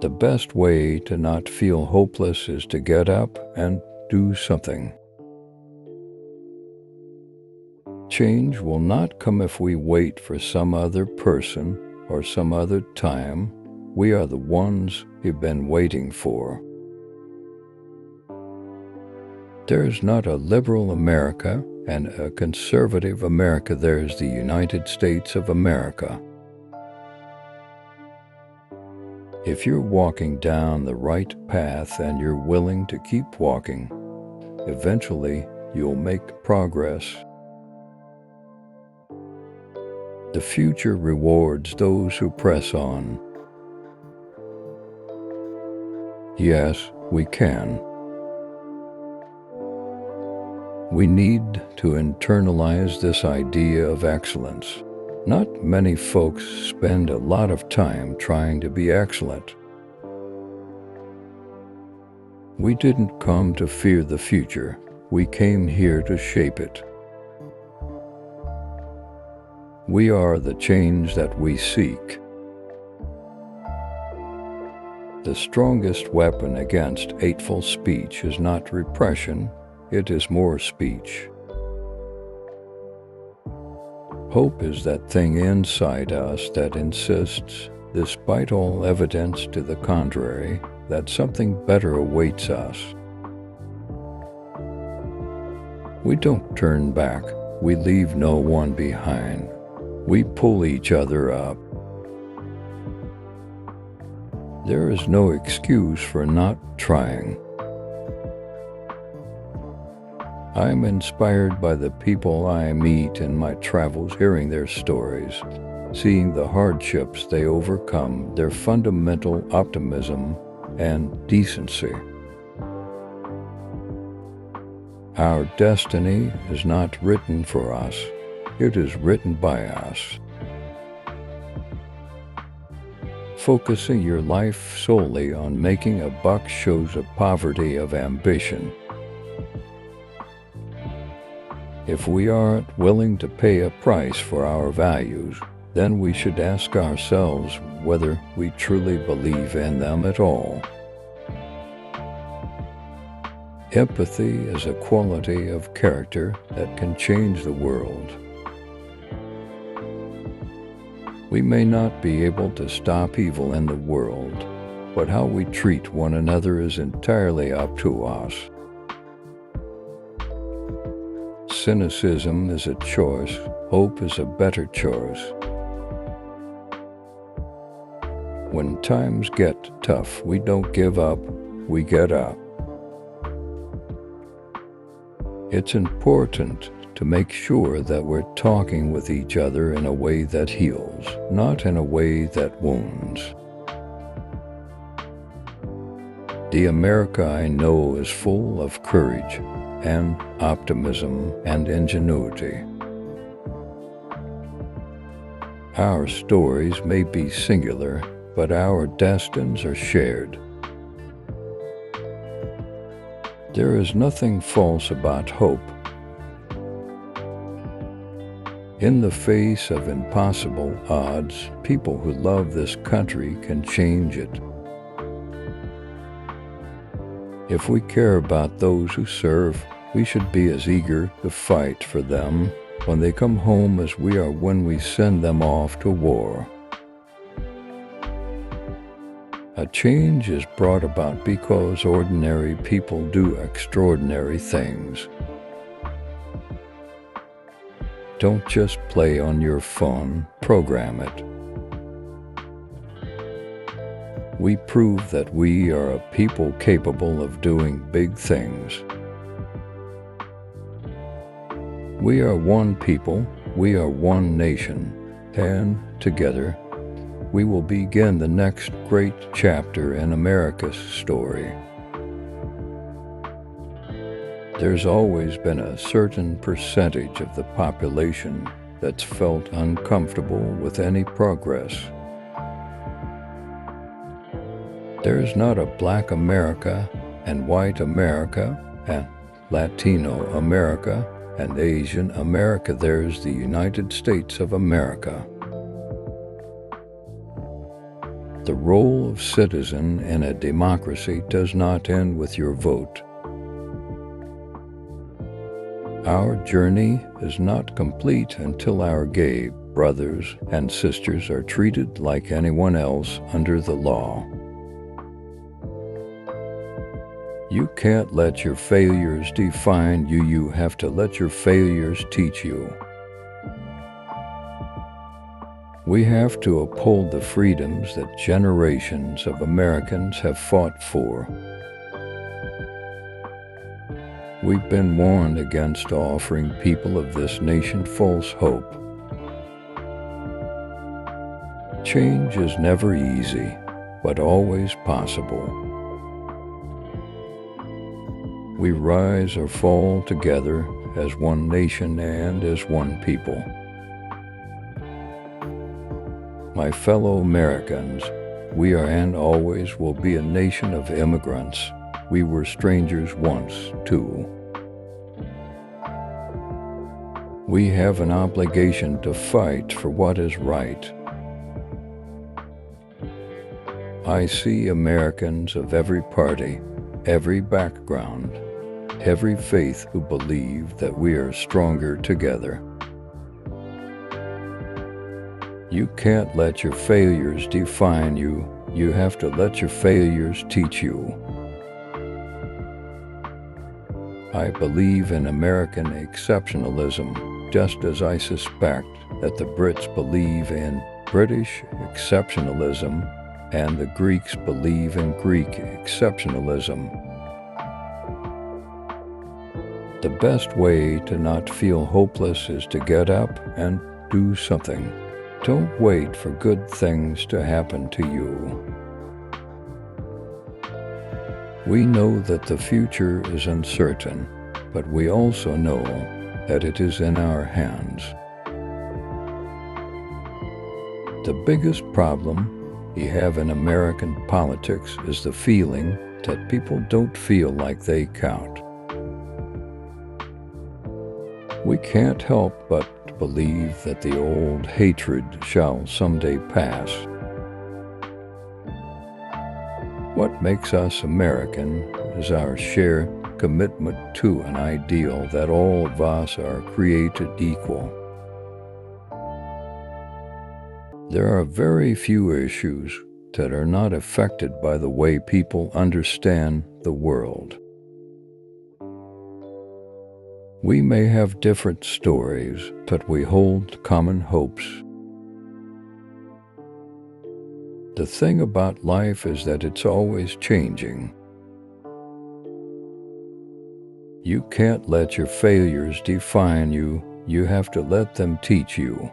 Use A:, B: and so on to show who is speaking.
A: The best way to not feel hopeless is to get up and do something. Change will not come if we wait for some other person or some other time. We are the ones you've been waiting for. There is not a liberal America and a conservative America. There is the United States of America. If you're walking down the right path and you're willing to keep walking, eventually you'll make progress. The future rewards those who press on. Yes, we can. We need to internalize this idea of excellence. Not many folks spend a lot of time trying to be excellent. We didn't come to fear the future. We came here to shape it. We are the change that we seek. The strongest weapon against hateful speech is not repression, it is more speech. Hope is that thing inside us that insists, despite all evidence to the contrary, that something better awaits us. We don't turn back. We leave no one behind. We pull each other up. There is no excuse for not trying. I'm inspired by the people I meet in my travels, hearing their stories, seeing the hardships they overcome, their fundamental optimism and decency. Our destiny is not written for us, it is written by us. Focusing your life solely on making a buck shows a poverty of ambition. If we aren't willing to pay a price for our values, then we should ask ourselves whether we truly believe in them at all. Empathy is a quality of character that can change the world. We may not be able to stop evil in the world, but how we treat one another is entirely up to us. Cynicism is a choice. Hope is a better choice. When times get tough, we don't give up, we get up. It's important to make sure that we're talking with each other in a way that heals, not in a way that wounds. The America I know is full of courage and optimism and ingenuity. Our stories may be singular, but our destinies are shared. There is nothing false about hope. In the face of impossible odds, people who love this country can change it. If we care about those who serve, we should be as eager to fight for them when they come home as we are when we send them off to war. A change is brought about because ordinary people do extraordinary things. Don't just play on your phone, program it. We prove that we are a people capable of doing big things. We are one people, we are one nation, and together we will begin the next great chapter in America's story. There's always been a certain percentage of the population that's felt uncomfortable with any progress. There is not a Black America and White America and Latino America and Asian America. There's the United States of America. The role of citizen in a democracy does not end with your vote. Our journey is not complete until our gay brothers and sisters are treated like anyone else under the law. You can't let your failures define you. You have to let your failures teach you. We have to uphold the freedoms that generations of Americans have fought for. We've been warned against offering people of this nation false hope. Change is never easy, but always possible. We rise or fall together as one nation and as one people. My fellow Americans, we are and always will be a nation of immigrants. We were strangers once, too. We have an obligation to fight for what is right. I see Americans of every party, every background, every faith who believe that we are stronger together. You can't let your failures define you. You have to let your failures teach you. I believe in American exceptionalism, just as I suspect that the Brits believe in British exceptionalism and the Greeks believe in Greek exceptionalism. The best way to not feel hopeless is to get up and do something. Don't wait for good things to happen to you. We know that the future is uncertain, but we also know that it is in our hands. The biggest problem we have in American politics is the feeling that people don't feel like they count. We can't help but believe that the old hatred shall someday pass. What makes us American is our shared commitment to an ideal that all of us are created equal. There are very few issues that are not affected by the way people understand the world. We may have different stories, but we hold common hopes. The thing about life is that it's always changing. You can't let your failures define you. You have to let them teach you.